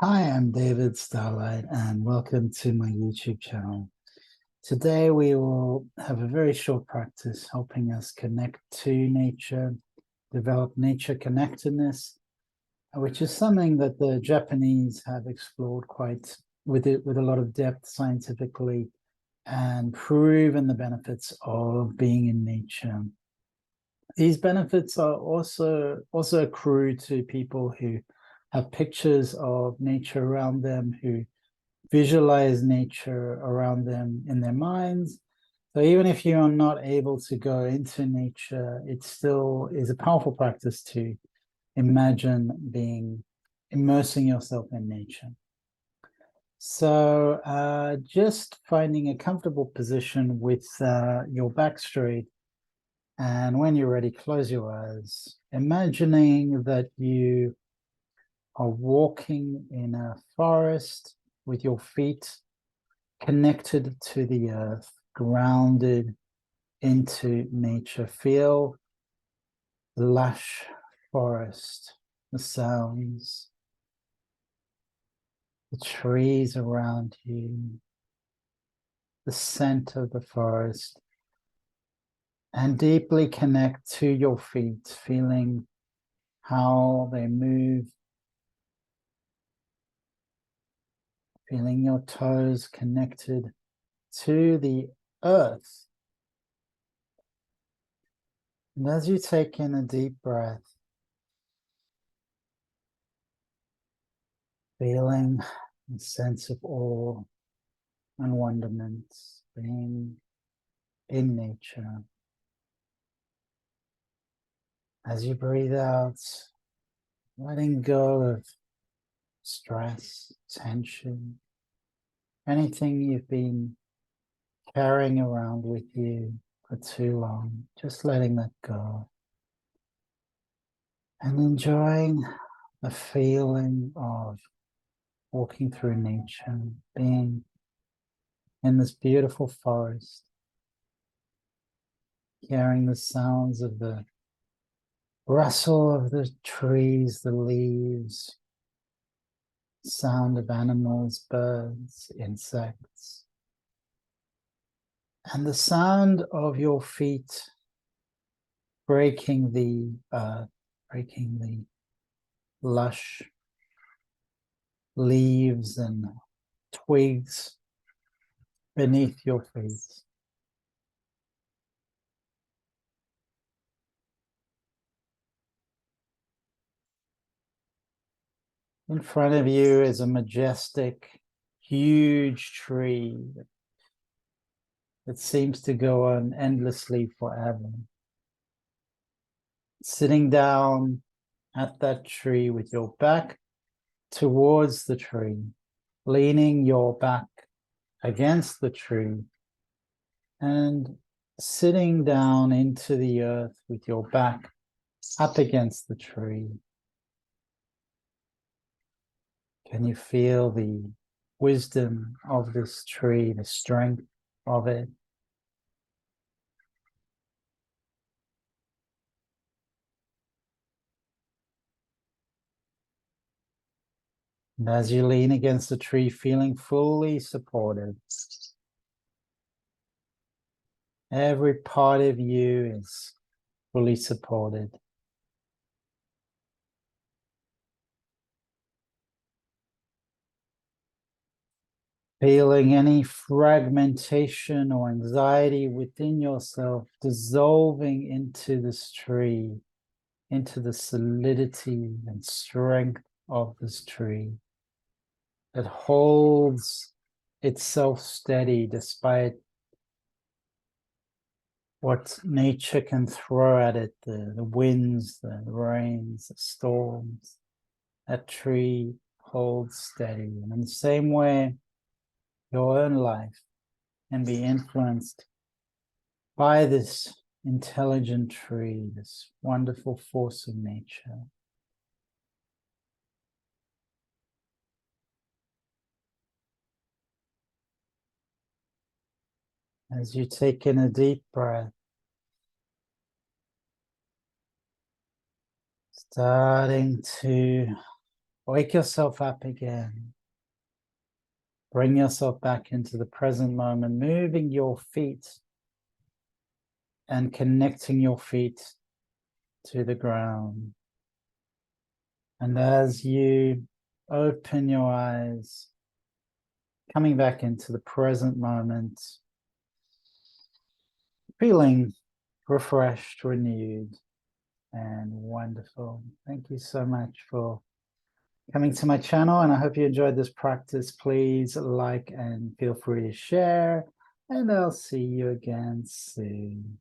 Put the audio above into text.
Hi, I'm David Starlight, and welcome to my YouTube channel. Today, we will have a very short practice helping us connect to nature, develop nature-connectedness, which is something that the Japanese have explored with a lot of depth scientifically and proven the benefits of being in nature. These benefits are also accrue to people who have pictures of nature around them, who visualize nature around them in their minds. So even if you are not able to go into nature, it still is a powerful practice to imagine immersing yourself in nature. So just finding a comfortable position with your back straight. And when you're ready, close your eyes, imagining that you are walking in a forest with your feet connected to the earth, grounded into nature. Feel the lush forest, the sounds, the trees around you, the scent of the forest, and deeply connect to your feet, feeling how they move, feeling your toes connected to the earth. And as you take in a deep breath, feeling a sense of awe and wonderment, being in nature. As you breathe out, letting go of stress, tension, anything you've been carrying around with you for too long, just letting that go. And enjoying the feeling of walking through nature, being in this beautiful forest, hearing the sounds of the rustle of the trees, the leaves, sound of animals, birds, insects, and the sound of your feet breaking the earth, breaking the lush leaves and twigs beneath your feet. In front of you is a majestic, huge tree that seems to go on endlessly forever. Sitting down at that tree with your back towards the tree, leaning your back against the tree, and sitting down into the earth with your back up against the tree. Can you feel the wisdom of this tree, the strength of it? And as you lean against the tree, feeling fully supported, every part of you is fully supported. Feeling any fragmentation or anxiety within yourself dissolving into this tree, into the solidity and strength of this tree that holds itself steady despite what nature can throw at it, the winds, the rains, the storms. That tree holds steady. And in the same way, your own life can be influenced by this intelligent tree, this wonderful force of nature. As you take in a deep breath, starting to Wake yourself up again. Bring yourself back into the present moment, moving your feet and connecting your feet to the ground. And as you open your eyes, coming back into the present moment, feeling refreshed, renewed, and wonderful. Thank you so much for coming to my channel, and I hope you enjoyed this practice. Please like and feel free to share, and I'll see you again soon.